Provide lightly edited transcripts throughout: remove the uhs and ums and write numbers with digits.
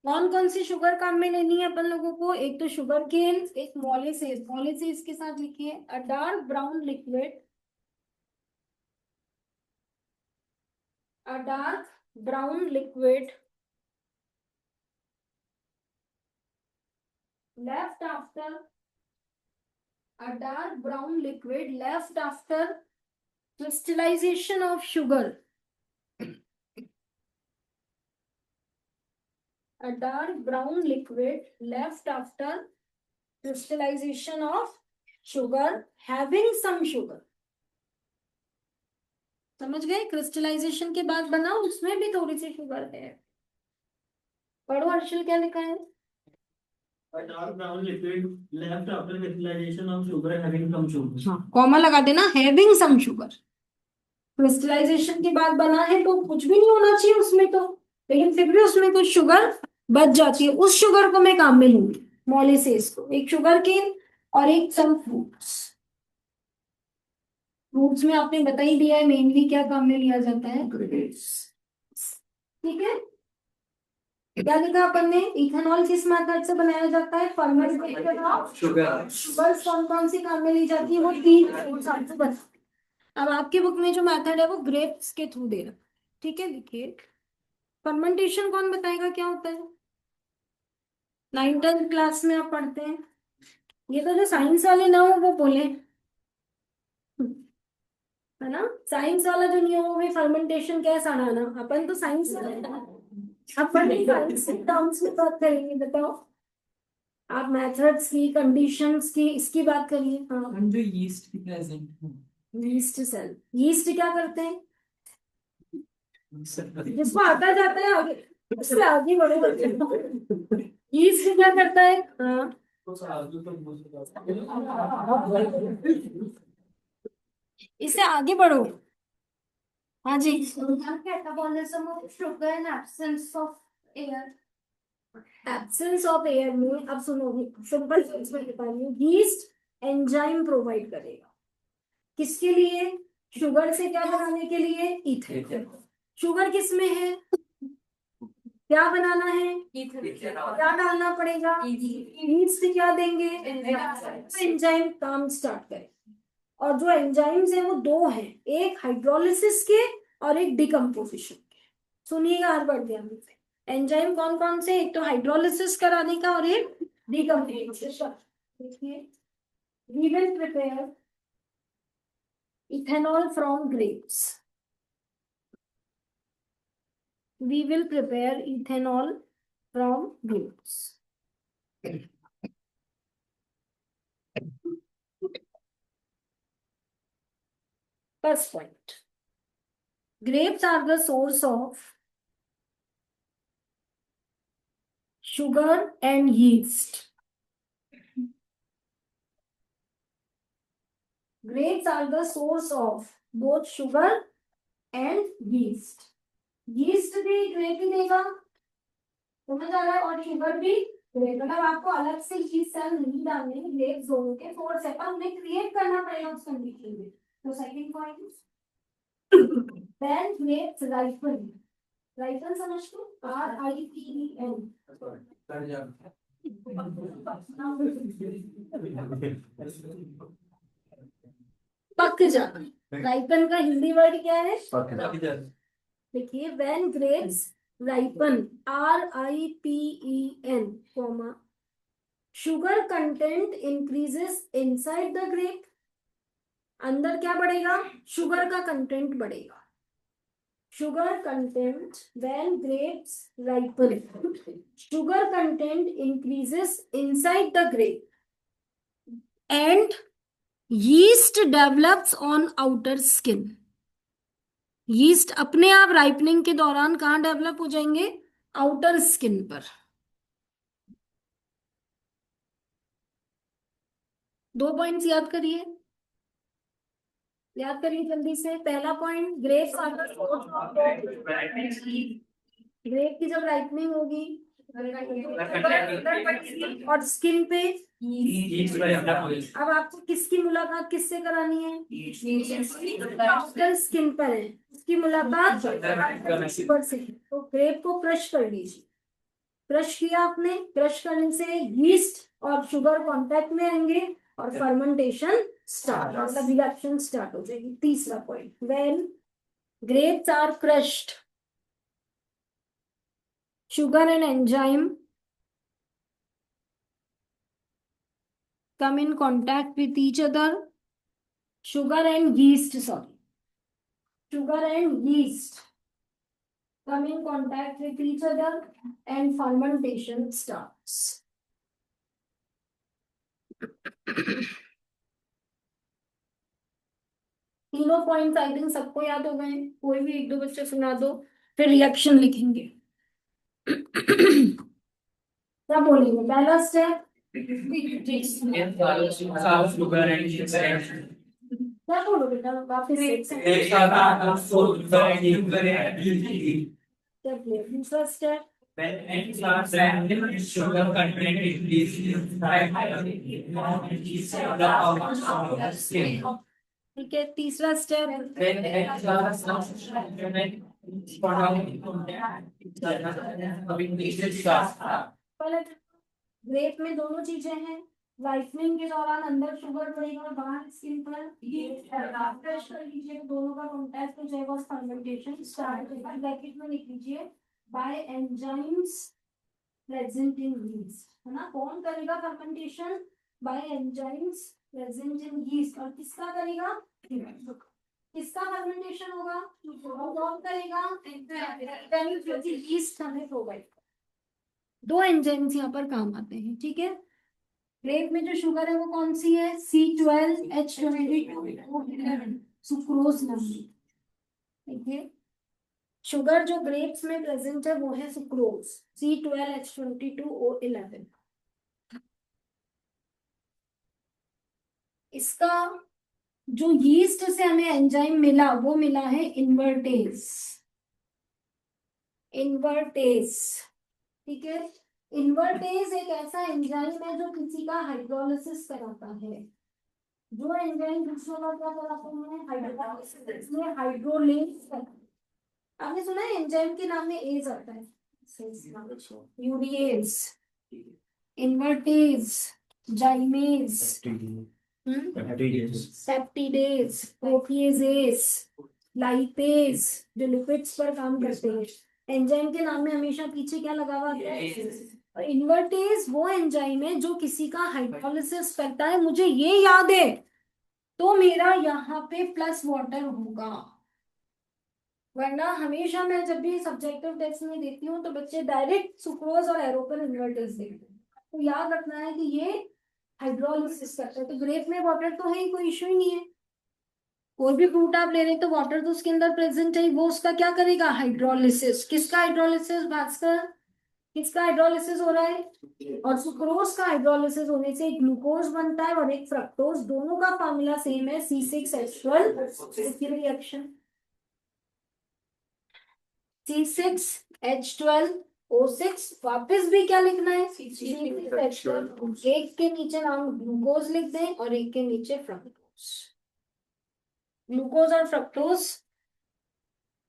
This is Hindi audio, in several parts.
कौन कौन सी शुगर काम में लेनी है अपन लोगों को? एक तो शुगर केन, एक मोलेसेस। मोलेसेस के साथ लिखिए अ dark brown liquid, a dark brown liquid left after, a dark brown liquid left after crystallization of sugar, a dark brown liquid left after crystallization of sugar having some sugar। समझ गए? क्रिस्टलाइजेशन के बाद बना, उसमें भी थोड़ी सी शुगर है। पढ़ो हर्षल, क्या लिखा है? A dark brown liquid left after crystallization of sugar having some sugar। हाँ, कॉमा लगा देना, हैविंग सम शुगर। क्रिस्टलाइजेशन के बाद बना है तो कुछ भी नहीं होना चाहिए उसमें तो, लेकिन फिर भी उसमें कुछ शुगर बच जाती है। उस शुगर को मैं काम में लूंगी, मोलिसेस को। एक शुगर केन और एक सम फ्रूट्स। फ्रूट्स में आपने बता ही दिया है मेनली क्या काम में लिया जाता है, ठीक है। क्या लिखा अपन ने? इथेनॉल किस मेथड से बनाया जाता है? Fermentation of sugar. शुगर कौन कौन सी काम में ली जाती है? वो तीन फ्रूट्स आपको बता। अब आपकी बुक में जो मेथड है वो ग्रेप्स के थ्रू दे रहा है, ठीक है। लिखिए फर्मेंटेशन, कौन बताएगा क्या होता है? 9th 10th क्लास में आप पढ़ते हैं। ये तो जो साइंस वाले ना हो वो बोले, है ना। साइंस वाला जो नहीं हो वो भी फर्मेंटेशन क्या है सड़ाना। अपन तो साइंस वाले हैं। अपन साइंस टर्म्स में बात करेंगे, बताओ। आप मेथड्स की, कंडीशंस की, इसकी बात करिए। हाँ, हम जो यीस्ट की प्रेजेंट यीस्ट सेल। यीस्ट क्या करते हैं? जिसको आता जाता है आगे, उससे आगे बढ़ो। यीस्ट क्या करता है? हाँ, इससे आगे बढ़ो। हाँ जी। Catabolism of sugar in absence of air. Absence of air में, अब सुनो, सिंपल टर्म्स में बता रही हूँ। यीस्ट एंजाइम प्रोवाइड करेगा किसके लिए? शुगर से क्या बनाने के लिए? इथेनॉल। शुगर किस में है? क्या बनाना है? क्या डालना पड़ेगा? यीस्ट क्या देंगे? एंजाइम काम स्टार्ट करें। और जो एंजाइम्स हैं वो दो हैं, एक हाइड्रोलिसिस के और एक डिकम्पोजिशन के। सुनिएगा हर बार ध्यान से। एंजाइम कौन कौन से? एक तो हाइड्रोलिसिस कराने का और एक डिकम्पोजिशन। देखिए, we will prepare ethanol from grapes. We will prepare ethanol from grapes. First point. Grapes are the source of sugar and yeast. Grapes are the source of both sugar and yeast. Yeast भी grape ही देगा, समझ आ रहा है, और शुगर भी grape। मतलब आपको अलग से yeast सेल नहीं डालने, ग्रेप्स दोनों के सोर्स है, पर उन्हें क्रिएट करना पड़ेगा उस कंडीशन में। तो second point, then grapes ripen। Rifle समझ लो, RIPEN। पक जाना। राइपन का हिंदी वर्ड क्या है? देखिए, when grapes ripen, RIPEN, comma, sugar content increases inside the grape. अंदर क्या बढ़ेगा? शुगर का कंटेंट बढ़ेगा। Sugar content, when grapes ripen, sugar content increases inside the grape and yeast develops on outer skin। Yeast अपने आप राइपनिंग के दौरान कहाँ डेवलप हो जाएंगे? आउटर स्किन पर। दो पॉइंट्स याद करिए, याद करिए जल्दी से। पहला point, grapes are the source of, grape की जब राइपनिंग होगी और स्किन पे, अब आपको किसकी मुलाकात किससे करानी है? आउटर स्किन पर है, उसकी मुलाकात ऊपर से। तो ग्रेप को क्रश कर लीजिए। क्रश किया आपने, क्रश करने से यीस्ट और शुगर कांटेक्ट में आएंगे और फर्मेंटेशन स्टार्ट, मतलब रिएक्शन स्टार्ट हो जाएगी। तीसरा point, when grapes are crushed, sugar and enzyme come in contact with each other. Sugar and yeast, sorry, sugar and yeast come in contact with each other and fermentation starts. तीनों पॉइंट्स आई थिंक सबको याद हो गए, कोई भी एक दो बच्चे सुना दो, फिर रिएक्शन लिखेंगे। क्या बोलेंगे? पहला स्टेप क्या बोलो बेटा, वापस दूसरा स्टेप ठीक है, तीसरा स्टेप ग्रेप में दोनों चीजें हैं, राइपनिंग के दौरान अंदर शुगर बढ़ेगा और बाहर स्किन पर फ्रेश कर लीजिए, दोनों का कांटेक्ट हो जाएगा और फर्मेंटेशन स्टार्ट हो जाएगा। ब्रैकेट में लिख लीजिए by enzymes present in yeast, है ना। कौन करेगा fermentation? By enzymes present in yeast. और किसका करेगा? किसका फर्मेंटेशन होगा? और कौन करेगा? यीस्ट हमें प्रोवाइड। दो एंजाइम्स यहाँ पर काम आते हैं, ठीक है। ग्रेप में जो शुगर है वो कौन सी है? C12H22O11, सुक्रोज नाम की, ठीक है। शुगर जो ग्रेप्स में प्रेजेंट है वो है सुक्रोज, C12H22O11। इसका जो यीस्ट से हमें एंजाइम मिला वो मिला है इन्वर्टेज, इन्वर्टेज, ठीक है। इन्वर्टेज एक ऐसा एंजाइम है जो किसी का हाइड्रोलिसिस कराता है। जो एंजाइम दूसरों का क्या कराते हैं? हाइड्रोलिसिस, इसमें हाइड्रोलेज। आपने सुना है एंजाइम के नाम में एज आता है, urease, invertase, zymase, peptidase, proteases, lipase, जो लिपिड्स पर काम करते हैं। एंजाइम के नाम में हमेशा पीछे क्या लगा हुआ है? इन्वर्टेज वो एंजाइम है जो किसी का हाइड्रोलिसिस करता है। मुझे ये याद है तो मेरा यहाँ पे प्लस वाटर होगा, वरना हमेशा मैं जब भी सब्जेक्टिव टेस्ट में देती हूँ तो बच्चे डायरेक्ट सुक्रोज और एरोपल इन्वर्टेज देखते हैं। तो याद रखना है कि ये हाइड्रोलिसिस करता है। तो ग्रेप में वाटर तो है ही, कोई इश्यू ही नहीं है। कोई भी फ्रूट आप ले रहे हैं तो वाटर तो उसके अंदर प्रेजेंट है, वो उसका क्या करेगा? हाइड्रोलिसिस। किसका हाइड्रोलिसिस भास्कर? किसका हाइड्रोलिसिस हो रहा है? और सुक्रोज का हाइड्रोलिसिस होने से ग्लूकोज बनता है और एक फ्रक्टोज, दोनों का फॉर्मूला सेम है, C6H12 रिएक्शन। C6H12O6, वापस भी क्या लिखना है? C6H12। एक के नीचे नाम ग्लूकोज लिख दें और एक के नीचे फ्रक्टोज। ग्लूकोज और फ्रक्टोज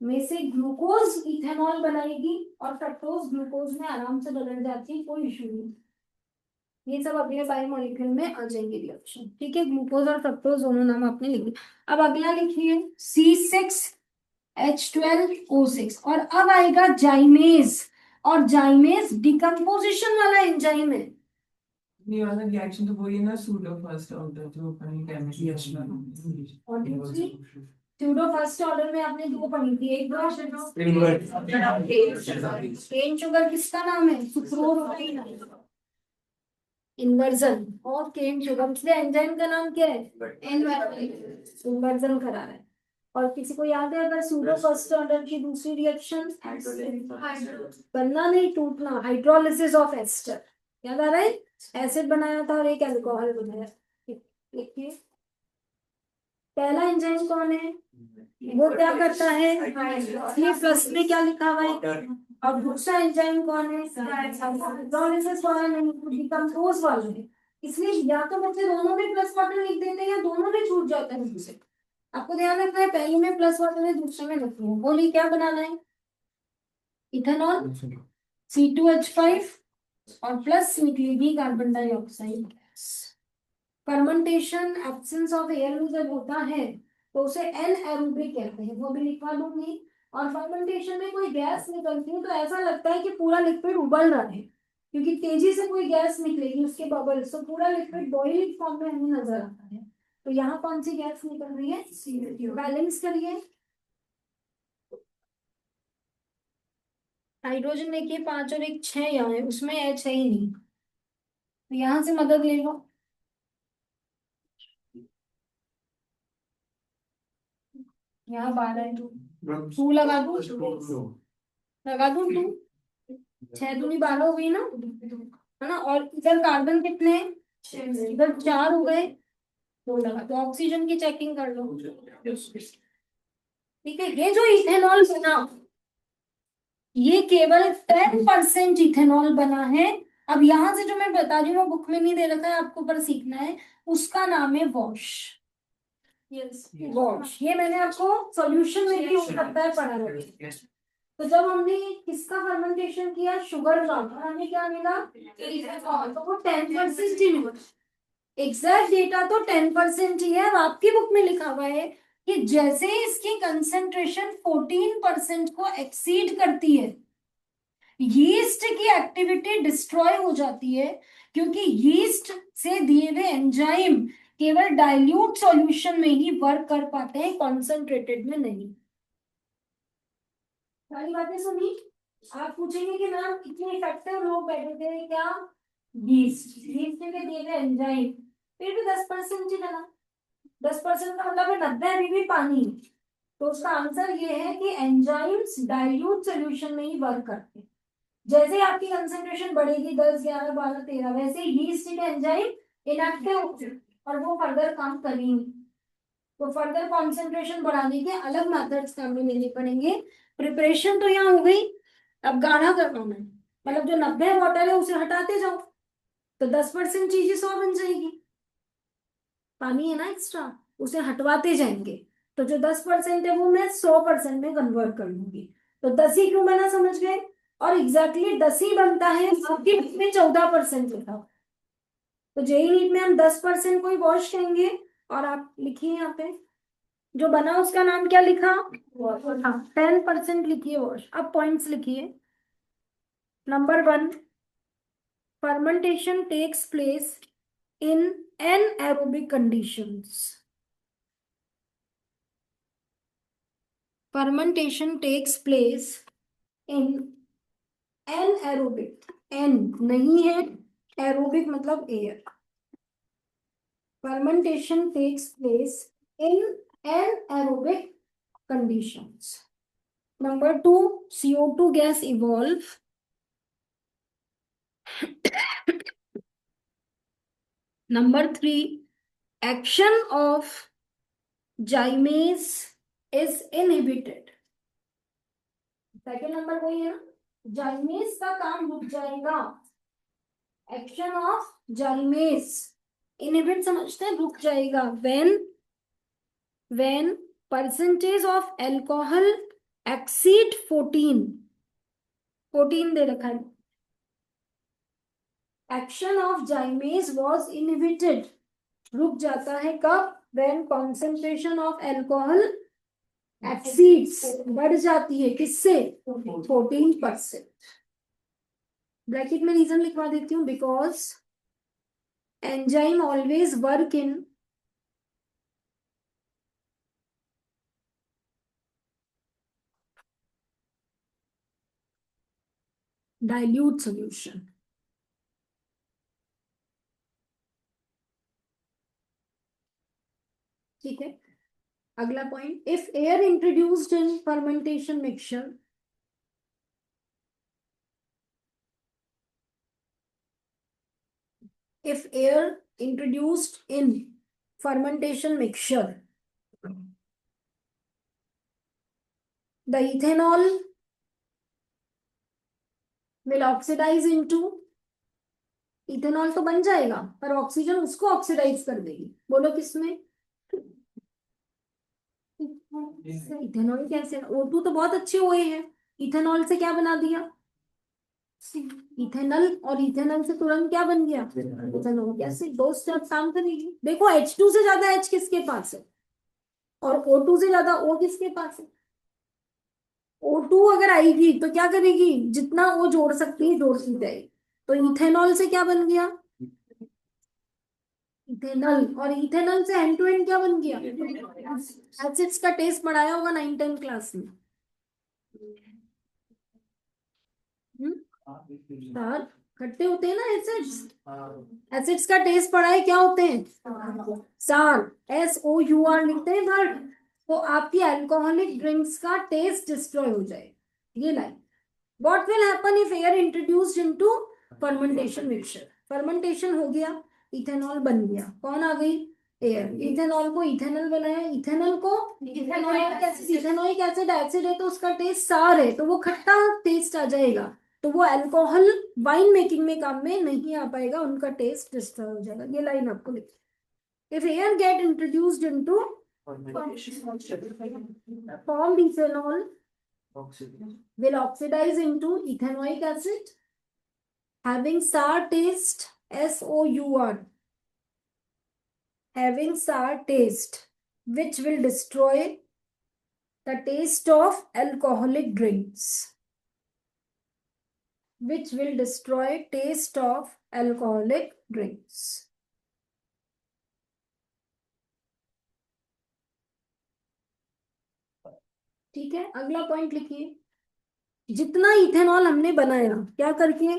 में से ग्लूकोज इथेनॉल बनाएगी और फ्रक्टोज ग्लूकोज में आराम से बदल जाती है, कोई इशू नहीं। ये सब अपने बायोमोलिक्यूल में आ जाएंगे रिएक्शन, ठीक है। ग्लूकोज और फ्रक्टोज दोनों नाम आपने लिखे। अब अगला लिखिए C6H12O6, और अब आएगा जाइमेज, और जाइमेज डिकम्पोजिशन वाला एंजाइम है। ये वाला रिएक्शन तो वही है ना, सूडो फर्स्ट ऑर्डर जो अपनी केमिस्ट्री में। और दूसरी सूडो फर्स्ट ऑर्डर में आपने दो पढ़ी थी, एक केन शुगर किसका नाम है? Sucrose, inversion. और केन शुगर, इसलिए एंजाइम का नाम क्या है? इन्वर्जन करा रहा है। और किसी को याद है अगर सूडो फर्स्ट ऑर्डर की दूसरी रिएक्शन? बनना नहीं, टूटना, हाइड्रोलिसिस ऑफ एस्टर। याद आ रहा है? एसिड बनाया था और एक अल्कोहल बनाया। देखिए पहला एंजाइम कौन है? वो क्या करता है? ये प्लस में क्या लिखा हुआ है? और दूसरा एंजाइम कौन है? हाइड्रोलिसिस वाला नहीं, डिकम्पोज वाला है। इसलिए या तो बच्चे दोनों में प्लस वाटर लिख देते हैं या दोनों में छूट जाता है मुझसे। आपको ध्यान रखना है, पहले में प्लस वाटर है, दूसरे में नहीं है। बोलिए क्या बनाना है? इथेनॉल, C2H5 और प्लस निकलेगी carbon dioxide gas. Fermentation absence of air में जब होता है तो उसे एनएरोबिक कहते हैं, वो भी लिखवा दूंगी। और फर्मेंटेशन में कोई गैस निकलती है तो ऐसा लगता है कि पूरा लिक्विड उबल रहा है, क्योंकि तेजी से कोई गैस निकलेगी उसके बबल्स, तो पूरा लिक्विड बॉइलिंग फॉर्म में हमें नजर आता है। तो यहाँ कौन सी गैस निकल रही है? बैलेंस करिए। हाइड्रोजन देखिए 5 और 1 6 यहाँ है, उसमें H है ही नहीं, तो यहाँ से मदद ले लो। यहाँ 12 है, 2 लगा दूं? लगा दूं 2? 6 दूनी 12 हो गई ना, है ना। और इधर कार्बन कितने हैं? इधर 4 हो गए, 2 लगा। तो ऑक्सीजन की चेकिंग कर लो। ठीक है, ये जो इथेनॉल बना, ये केवल 10% इथेनॉल बना है। अब यहां से जो मैं बता रही हूँ बुक में नहीं दे रखा है, आपको पर सीखना है, उसका नाम है वॉश। वॉश, ये मैंने आपको सॉल्यूशन में भी हो सकता है पढ़ा रखा। तो जब हमने किसका फर्मेंटेशन किया? शुगर का, और हमें क्या मिला? तो वो 10% ही मिला। एग्जैक्ट डेटा तो 10% ही है। अब आपकी बुक में लिखा हुआ है कि जैसे ही इसकी कंसेंट्रेशन 14% को एक्सीड करती है, यीस्ट की एक्टिविटी डिस्ट्रॉय हो जाती है, क्योंकि यीस्ट से दिए हुए एंजाइम केवल डाइल्यूट सॉल्यूशन में ही वर्क कर पाते हैं, कॉन्सेंट्रेटेड में नहीं। सारी बातें सुनी? आप पूछेंगे कि मैम इतने इफेक्टिव लोग बैठे थे क्या? यीस्ट, यीस्ट के दिए हुए एंजाइम, फिर भी 10% ही बना। 10% का मतलब है 90 अभी भी पानी। तो उसका आंसर ये है कि एंजाइम्स डाइल्यूट सॉल्यूशन में ही वर्क करते हैं। जैसे आपकी कंसेंट्रेशन बढ़ेगी 10 11 12 13, वैसे यीस्ट के एंजाइम इनएक्टिव होते हैं और वो फर्दर काम करेंगे। तो फर्दर कंसेंट्रेशन बढ़ाने के अलग मेथड्स काम में लेने पड़ेंगे। प्रिपरेशन तो यहाँ हो गई, अब गाढ़ा करवाना है, मतलब जो 90 वाटर है उसे हटाते जाओ, तो 10% चीजें 100 बन जाएगी। पानी है ना एक्स्ट्रा, उसे हटवाते जाएंगे, तो जो 10% है वो मैं 100% में कन्वर्ट कर लूंगी। तो 10 ही क्यों बना, समझ गए? और एग्जैक्टली 10 ही बनता है, आपकी बुक में 14% लिखा हुआ। तो जेई नीट में हम 10% को ही वॉश कहेंगे। और आप लिखिए यहाँ पे जो बना उसका नाम क्या लिखा? हाँ, 10% लिखिए वॉश। अब पॉइंट्स लिखिए। Number 1, fermentation takes place in anaerobic conditions. Fermentation takes place in anaerobic, n नहीं है, aerobic मतलब air. Fermentation takes place in anaerobic conditions. Number 2, CO2 gas evolve. Number 3, action of gymase is inhibited. Second number वही है ना, जाइमेस का काम रुक जाएगा। एक्शन ऑफ जाइमेस, इनहिबिट समझते हैं, रुक जाएगा। When percentage of alcohol exceed 14 दे रखा है। Action of zymase was inhibited, रुक जाता है कब? When concentration of alcohol exceeds, बढ़ जाती है किससे? 14%। ब्रैकेट में रीजन लिखवा देती हूँ, because enzyme always work in dilute solution. ठीक है, अगला point, if air introduced in fermentation mixture, if air introduced in fermentation mixture, the ethanol will oxidize into, ethanol तो बन जाएगा पर ऑक्सीजन उसको ऑक्सीडाइज कर देगी। बोलो किसमें? इथेनॉल कैसे? O2 तो बहुत अच्छे हुए हैं, इथेनॉल से क्या बना दिया? इथेनल और इथेनल से तुरंत क्या बन गया, इथेनॉल एसिड। दो स्टेप काम करेगी। देखो H2 से ज्यादा H किसके पास है और O2 से ज्यादा O किसके पास है। O2 अगर आएगी तो क्या करेगी, जितना वो जोड़ सकती है जोड़ती जाएगी। तो इथेनॉल से क्या बन गया, इथेनॉल। और इथेनॉल से एंड टू एंड क्या बन गया, एसिड्स का टेस्ट पढ़ाया होगा 9th क्लास में। सर खट्टे होते हैं ना एसिड्स, एसिड्स का टेस्ट पढ़ा है, क्या होते हैं, सार, SOUR लिखते हैं सर। तो आपकी अल्कोहलिक ड्रिंक्स का टेस्ट डिस्ट्रॉय हो जाए। ये line, what will happen if air introduced into fermentation mixture. Fermentation हो गया, इथेनॉल बन गया, कौन आ गई, एयर। इथेनॉल को इथेनॉल बनाया, इथेनॉल को ethanoic acid, ethanoic acid acid है तो उसका टेस्ट सार है, तो वो खट्टा टेस्ट आ जाएगा। तो वो अल्कोहल वाइन मेकिंग में काम में नहीं आ पाएगा, उनका टेस्ट डिस्ट्रॉय हो जाएगा। ये लाइन आपको लिखी। If air get introduced into formed ethanol will oxidize into ethanoic acid having sour taste, SOUR, having sour taste, which will destroy the taste of alcoholic drinks, which will destroy taste of alcoholic drinks. ठीक है, अगला पॉइंट लिखिए। जितना इथेनॉल हमने बनाया क्या करके,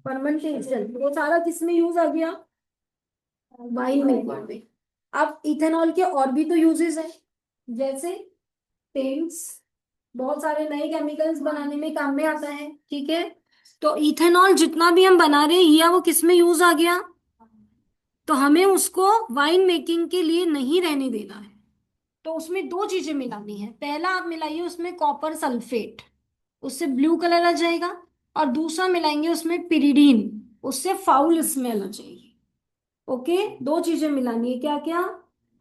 फर्मेंटेशन, वो सारा किसमें यूज आ गया, वाइन में। अब इथेनॉल के और भी तो यूजेस है, जैसे पेंट्स, बहुत सारे नए केमिकल्स बनाने में काम में आता है। ठीक है, तो इथेनॉल जितना भी हम बना रहे हैं या वो किसमें यूज आ गया, तो हमें उसको वाइन मेकिंग के लिए नहीं रहने देना है। तो उसमें दो चीजें मिलानी है। पहला आप मिलाइए उसमें कॉपर सल्फेट, उससे ब्लू कलर आ जाएगा। और दूसरा मिलाएंगे उसमें पिरिडीन, उससे फाउल स्मेल आ जाएगी। ओके, दो चीजें मिलानी है, क्या क्या,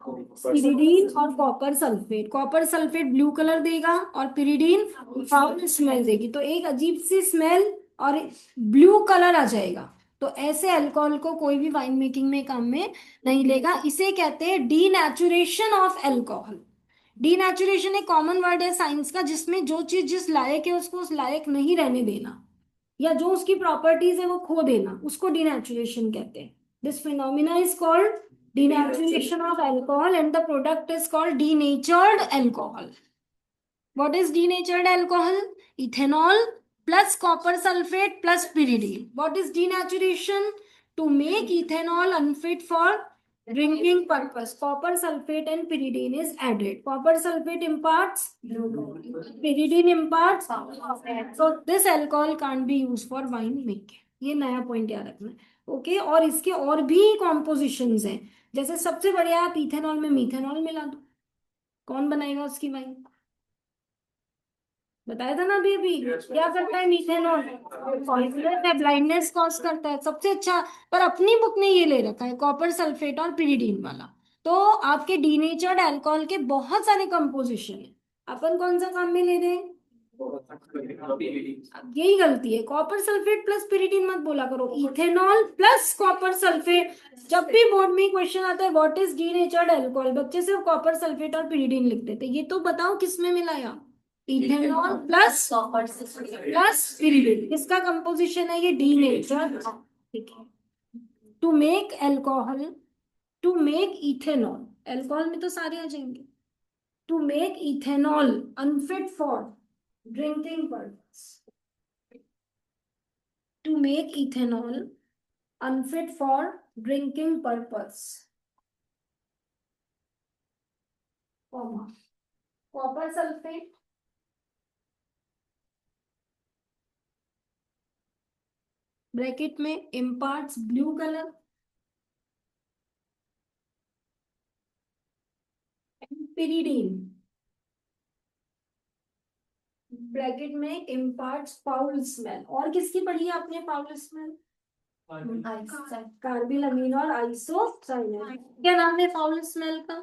पिरिडीन और copper sulphate. Copper sulphate blue colour देगा और पिरिडीन फाउल स्मेल देगी, तो एक अजीब सी स्मेल और ब्लू कलर आ जाएगा। तो ऐसे अल्कोहल को कोई भी वाइन मेकिंग में काम में नहीं लेगा। इसे कहते हैं डीनेचुरेशन ऑफ अल्कोहल। डीनेचुरेशन एक कॉमन वर्ड है साइंस का, जिसमें जो चीज जिस लायक है उसको उस लायक नहीं रहने देना, या जो उसकी प्रॉपर्टीज है वो खो देना, उसको डीनेचुरेशन कहते हैं। This phenomena is called denaturation of alcohol and the product is called denatured alcohol. What is denatured alcohol? Ethanol plus copper sulfate plus pyridine. What is denaturation? To make ethanol unfit for drinking purpose, copper sulfate and pyridine is added. Copper sulfate imparts, pyridine imparts. So this alcohol can't be used for wine making. ये नया पॉइंट याद रखना है। ओके, और इसके और भी कॉम्पोजिशंस हैं। जैसे सबसे बढ़िया, आप इथेनॉल में मीथेनॉल मिला दो, कौन बनाएगा उसकी वाइन, बताया था ना अभी अभी। क्या करता है मीथेनॉल, पॉइजनस है, ब्लाइंडनेस कॉज करता है, सबसे अच्छा। पर अपनी बुक ने ये ले रखा है कॉपर सल्फेट और पिरिडीन वाला। तो आपके डीनेचर्ड अल्कोहल के बहुत सारे कंपोजिशन है, अपन कौन सा काम में ले रहे हैं, अब यही गलती है, कॉपर सल्फेट प्लस पिरिडीन मत बोला करो, इथेनॉल प्लस कॉपर सल्फेट। जब भी बोर्ड में क्वेश्चन आता है व्हाट इज डीनेचर्ड अल्कोहल, बच्चे सिर्फ कॉपर सल्फेट और पिरिडीन लिख देते, ये तो बताओ किसमें मिलाया, इथेनॉल प्लस पिरिडीन। किसका कंपोजिशन है ये, डीनेचर्ड। ठीक है, to make alcohol, to make ethanol, alcohol में तो सारे आ जाएंगे। To make ethanol unfit for drinking purpose, to make ethanol unfit for drinking purpose, comma, copper sulfate bracket में imparts blue color and pyridine bracket में imparts foul smell। और किसकी पढ़ी है आपने foul smell, कार्बिल अमीन और आइसोसाइनाइड। क्या नाम है फाउल स्मेल का,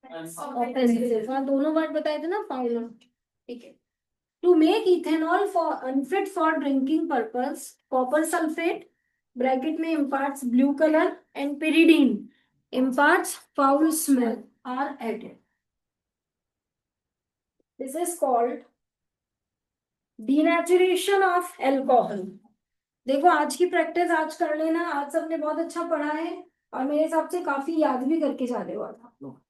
ऑफेंसिव। हाँ, दोनों वर्ड बताए थे ना, फाउल। ठीक है, To make ethanol for unfit for drinking purpose, copper sulfate bracket में imparts blue color and pyridine imparts foul smell are added. This is called denaturation of alcohol. देखो आज की प्रैक्टिस आज कर लेना, आज सबने बहुत अच्छा पढ़ा है और मेरे हिसाब से काफी याद भी करके जा रहे हो आप लोग।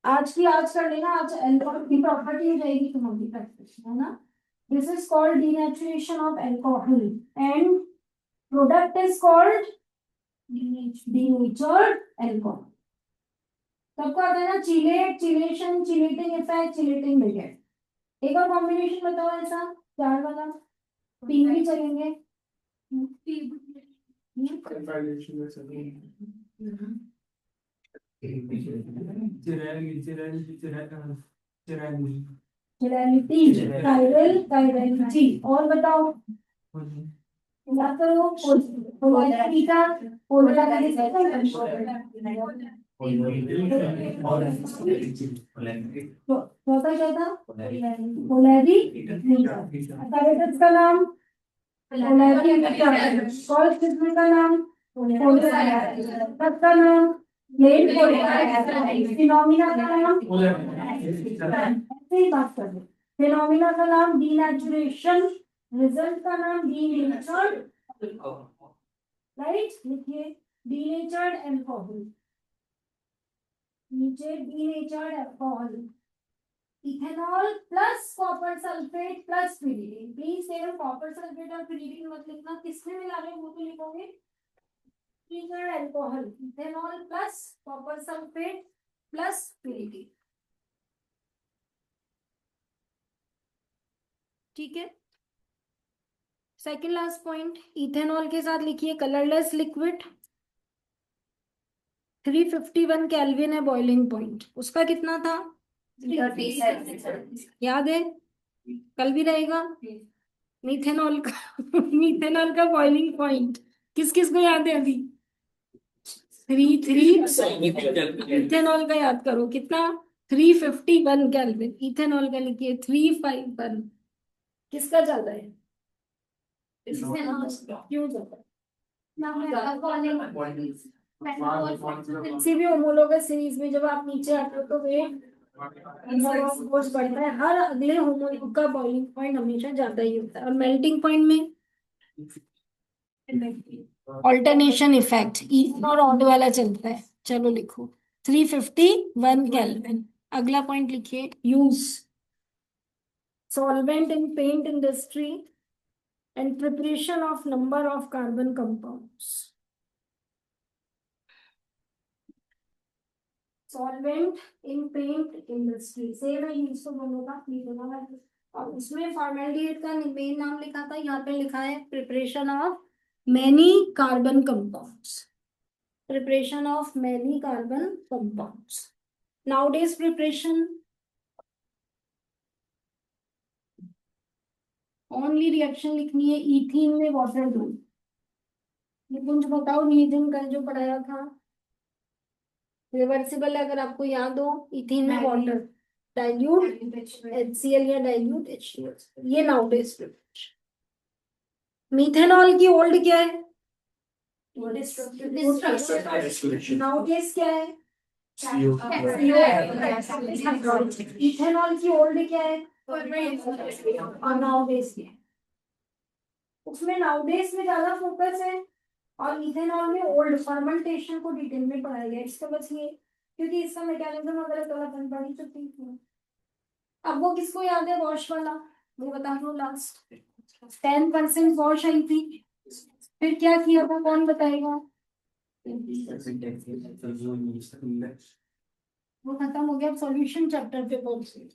आज की आज कर लेना, आज अल्कोहल की प्रॉपर्टी हो जाएगी तुम्हारी प्रैक्टिस, है ना। This is called denaturation of alcohol and product is called denatured alcohol. सबको आता है ना, chelate, chelation, chelating effect, chelating millet. एक और कॉम्बिनेशन बताओ ऐसा चार वाला, तीन भी चलेंगे। चिरैलिटी, कायरल, कायरलिटी। और बताओ या करो पोलैरिटी का, पोलैरिटी चौथा क्या था, पोलैरिटी। apparatus का नाम पोलैरिटी, कॉल किस्म का नाम पोलैरिटी, का नाम प्लेट पोलैरिटी, फिनोमिना का नाम ऐसे ही बात कर रहे। फिनोमिना का नाम डीनेचुरेशन, रिजल्ट का नाम डीनेचर्ड, राइट। लिखिए डीनेचर्ड अल्कोहल, नीचे denatured alcohol, ethanol plus copper sulphate plus pyridine। Please केवल कॉपर सल्फेट और pyridine मत लिखना, किसमें मिला रहे वो तो लिखोगे। Denatured alcohol, ethanol plus copper sulphate plus pyridine, ठीक है। सेकेंड लास्ट पॉइंट, इथेनॉल के साथ लिखिए कलरलेस लिक्विड। 351 केल्विन है बॉइलिंग पॉइंट, उसका कितना था, याद है, कल भी रहेगा। मीथेनॉल का मीथेनॉल का बॉइलिंग पॉइंट किस किस को याद है अभी, 3 इथेनॉल का याद करो कितना, 351 केल्विन। इथेनॉल का लिखिए 351। किसका ज्यादा है, क्यों ज्यादा, किसी भी होमोलोगस सीरीज में जब आप नीचे आते हो तो वे फोर्स बढ़ता है, हर अगले होमोलोग का बॉइलिंग पॉइंट हमेशा ज्यादा ही होता है। और मेल्टिंग पॉइंट में ऑल्टरनेशन इफेक्ट इवन और ऑड वाला चलता है। चलो लिखो 351 केल्विन। अगला पॉइंट लिखिए use solvent in paint industry and preparation of number of carbon compounds. Solvent in paint industry, same है यूज तो दोनों का, नहीं दोनों का। और उसमें फॉर्मेल्डिहाइड का मेन नाम लिखा था, यहाँ पे लिखा है preparation of many carbon compounds, preparation of many carbon compounds. Nowadays preparation only reaction लिखनी है इथीन में वाटर दो। निकुंज बताओ रिएजन कल जो पढ़ाया था, रिवर्सिबल है अगर आपको याद हो, इथीन में वाटर डाइल्यूट HCl या डाइल्यूट HCl, ये नाउडेज प्रिपरेशन। मीथेनॉल की ओल्ड क्या है, नाउडेज क्या है, इथेनॉल की ओल्ड क्या है और नाउडेज क्या है। उसमें नाउडेज में ज्यादा फोकस है और इथेनॉल में ओल्ड फर्मेंटेशन को डिटेल में पढ़ाया गया। इसका बस ये क्योंकि इसका मैकेनिज्म अगर थोड़ा पढ़ी तो ठीक है। अब वो किसको याद है, वॉश वाला, वो बता दो लास्ट 10% वॉश आई थी, फिर क्या किया था कौन बताएगा, वो खत्म हो गया। सॉल्यूशन चैप्टर पे कौन से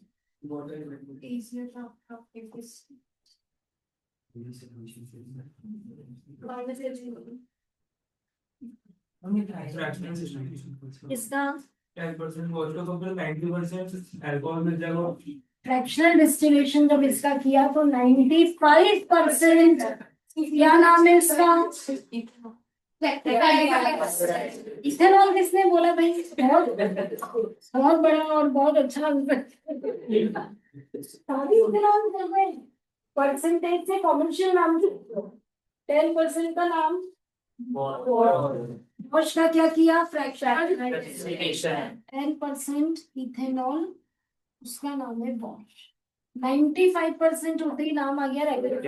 इसका 10% वाटर को फिर 90% अल्कोहल मिल जाएगा। फ्रैक्शनल डिस्टिलेशन जब इसका किया तो 95%, क्या नाम है इसका, इथेनॉल किसने बोला भाई? बहुत बहुत बड़ा और बहुत अच्छा सारी इथेनॉल कर रहे हैं। परसेंटेज से कॉमर्शियल नाम 10% का नाम वॉश का क्या किया? फ्रैक्शन 10% इथेनॉल, उसका नाम है वॉश। 95% होते ही नाम आ गया रेगुलर।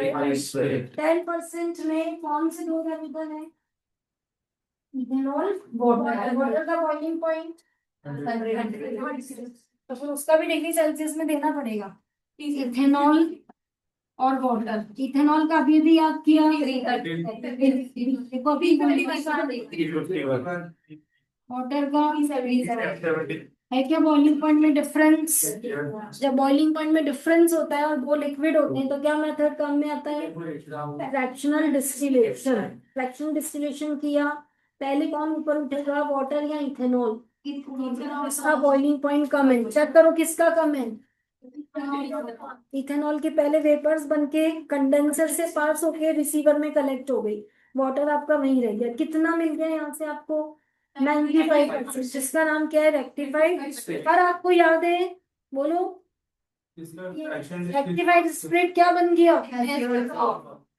10% में कौन से दो केमिकल है? Ethanol, water. वाटर का बॉइलिंग पॉइंट तो फिर उसका भी डिग्री सेल्सियस में देना पड़ेगा। इथेनॉल और वाटर, इथेनॉल का अभी अभी याद किया। देखो अभी वाटर का है क्या बॉइलिंग पॉइंट में डिफरेंस? जब बॉइलिंग पॉइंट में डिफरेंस होता है और वो लिक्विड होते हैं तो क्या मेथड काम में आता है? Fractional distillation. फ्रैक्शनल डिस्टिलेशन किया, पहले कौन ऊपर उठेगा? वाटर या इथेनॉल? इसका बॉइलिंग पॉइंट कम है, चेक करो किसका कम है। इथेनॉल के पहले वेपर्स बनके कंडेंसर से पास होके रिसीवर में कलेक्ट हो गई, वाटर आपका वहीं रह गया। कितना मिल गया यहाँ से आपको? 95%, जिसका नाम क्या है? रेक्टिफाइड। पर आपको याद है, बोलो रेक्टिफाइड स्प्लिट क्या बन गया?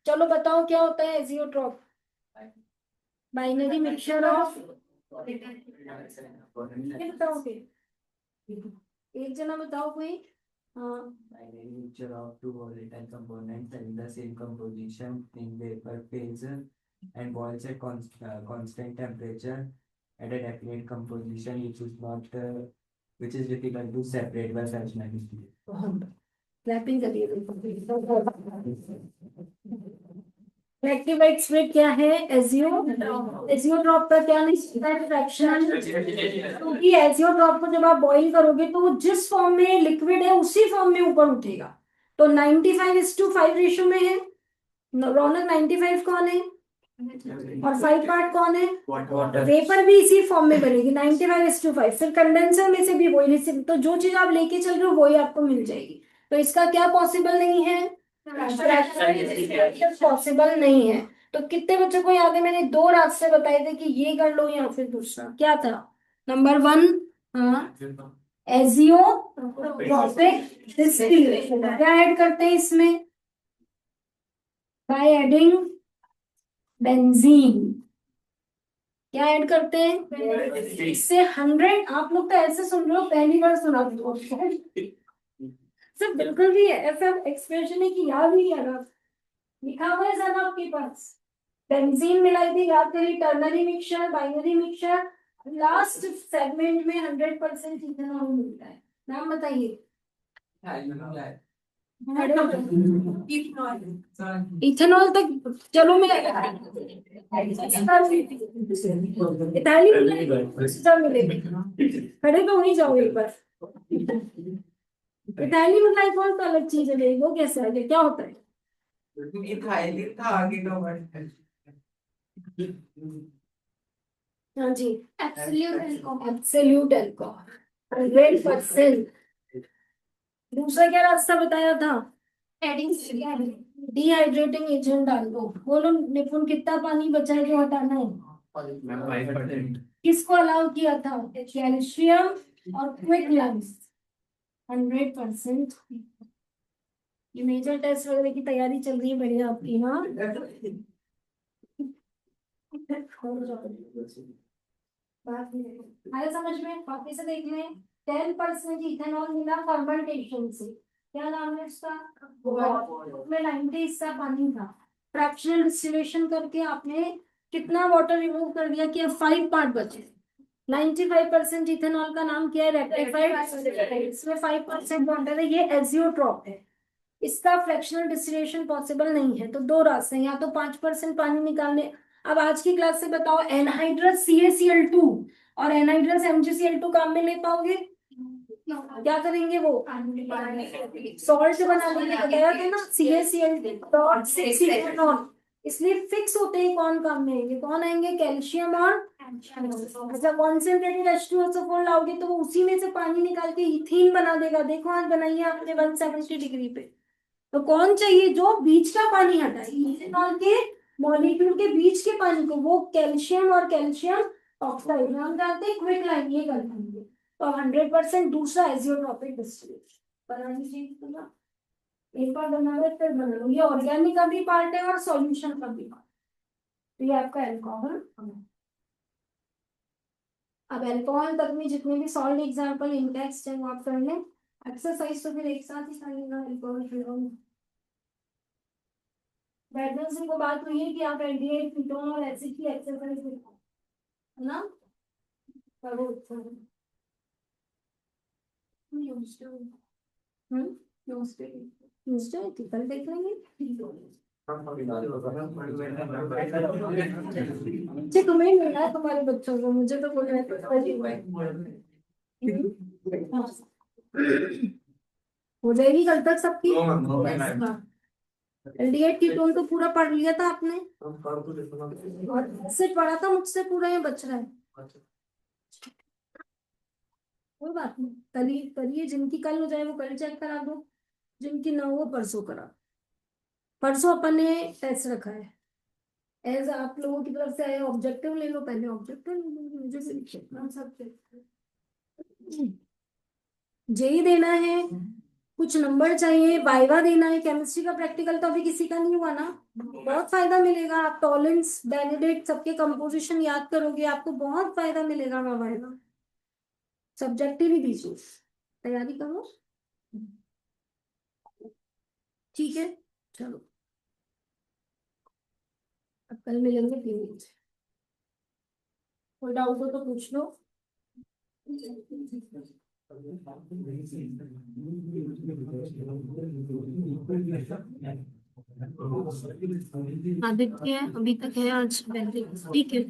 चलो बताओ क्या होता है एजियोट्रॉप? बाइनरी मिक्सचर ऑफ, ये बताओगे? एक जना बताओ कोई। हाँ, Binary mixture of two volatile components having the same composition in vapor phase and boils at constant temperature at a definite composition which is difficult to separate by fractional distillation. Clapping करिए। रेक्टिफाइड स्प्लिट क्या है? एजियोट्रॉप का क्या निकलता है? फ्रैक्शनल। क्योंकि एजियोट्रॉप को जब आप बॉईल करोगे तो वो जिस फॉर्म में लिक्विड है उसी फॉर्म में ऊपर उठेगा। तो 95:5 रेशियो में है। रौनक 95 कौन है और 5 पार्ट कौन है? वेपर भी इसी फॉर्म में बनेगी 95:5। फिर कंडेंसर में से भी वही, तो जो चीज आप लेके चल रहे हो वही आपको मिल जाएगी। तो इसका क्या पॉसिबल नहीं है? पॉसिबल नहीं है। तो कितने बच्चों को याद है मैंने दो रास्ते बताए थे कि ये कर लो या फिर दूसरा क्या था? नंबर 1, हाँ, एजियोट्रॉपिक डिस्टिलेशन। क्या ऐड करते हैं इसमें? By adding benzene. क्या ऐड करते हैं? इससे 100, आप लोग तो ऐसे सुन रहे हो पहली बार सुना सब, बिल्कुल भी ऐसा एक्सप्रेशन है कि याद नहीं आ रहा। लिखा हुआ है सब आपके पास। बेंजीन मिलाई थी, याद करिए। Ternary mixture, binary mixture, last segment में 100% इथेनॉल मिलता है। नाम बताइए। इथेनॉल तक चलो, मैं खड़े तो नहीं जाओ एक बार। इटाली मिठाई कौन सा अलग चीज है? वो कैसे है? क्या होता है? इथाइलिन था आगे का वर्ड। हाँ जी, एब्सोल्यूट अल्कोहल 100%। दूसरा क्या रास्ता बताया था? डिहाइड्रेटिंग एजेंट डाल दो। बोलो निपुण, कितना पानी बचा है जो हटाना है? किसको अलाउ किया था? कैल्शियम और क्विक लंग्स 100%। ये मेजर टेस्ट वगैरह की तैयारी चल रही है बढ़िया आपकी। हाँ, आया समझ में? वापस से देख लें। 10% इथेनॉल मिला फर्मेंटेशन से। क्या नाम है उसका? उसमें 90 हिस्सा पानी था। फ्रैक्शनल डिस्टिलेशन करके आपने कितना वाटर रिमूव कर दिया कि अब 5 पार्ट बचे। 95% इथेनॉल का नाम क्या है? रेक्टिफाइड। इसमें 5% वाटर है, ये एजियोट्रॉप है। इसका फ्रैक्शनल डिस्टिलेशन पॉसिबल नहीं है। तो दो रास्ते हैं, या तो 5% पानी निकालने। अब आज की क्लास से बताओ, एनहाइड्रस CaCl2 और एनहाइड्रस MgCl2 काम में ले पाओगे? क्या करेंगे वो? सॉल्ट बना लेंगे। बताया था ना, CaCl6 इसलिए फिक्स होते हैं कौन काम में आएंगे। कौन आएंगे? कैल्शियम और अच्छा, कॉन्सेंट्रेटेड H2SO4 लाओगे तो वो उसी में से पानी निकाल के इथीन बना देगा। देखो आज बनाइए आपने 170 डिग्री पे। तो कौन चाहिए? जो बीच का पानी हटाए। इथेनॉल के मॉलिक्यूल के बीच के पानी को, वो कैल्शियम और कैल्शियम ऑक्साइड, हम जानते हैं क्विक लाइन ये कर लेंगे। तो 100% दूसरा एजियोट्रॉपिक डिस्टिलेशन बनानी चाहिए पूरा। एक बार बना लो फिर बना लो। ये ऑर्गेनिक का भी पार्ट है और सॉल्यूशन का भी पार्ट। तो ये आपका एल्कोहल। अब एल्कोहल तक में जितने भी सॉल्ट एग्जाम्पल इंडेक्स है वो आप कर लें। एक्सरसाइज तो फिर एक साथ ही करेगा एल्कोहल। बैडमिंटन को बात हुई है कि आप एल्डिहाइड कीटोन और एसिड की एक्सरसाइज है ना, करो। ट्यूसडे कल देख लेंगे। मुझे तुम्हें मिला है तुम्हारे बच्चों को, मुझे तो बोल रहे हो जाएगी कल तक सबकी। एल्डिहाइड कीटोन तो पूरा पढ़ लिया था आपने, और सिर्फ पढ़ा था मुझसे पूरा, ये बच रहा है। कोई बात नहीं, कल ही करिए। जिनकी कल हो जाए वो कल चेक करा दो, जिनकी ना हो वो परसों करा। परसों अपन ने टेस्ट रखा है, एज आप लोगों की तरफ से आया ऑब्जेक्टिव ले लो, पहले ऑब्जेक्टिव ले लो। मुझे जेई देना है, कुछ नंबर चाहिए, वाइवा देना है। केमिस्ट्री का प्रैक्टिकल तो अभी किसी का नहीं हुआ ना, बहुत फायदा मिलेगा। आप टॉलेंस बेनेडिक्ट सबके कंपोजिशन याद करोगे, आपको बहुत फायदा मिलेगा वाइवा। सब्जेक्टिव ही दीजिए, तैयारी करो। ठीक है, चलो अब कल मिलेंगे 3 बजे। कोई डाउट हो तो पूछ लो। आदित्य अभी तक है आज, ठीक है।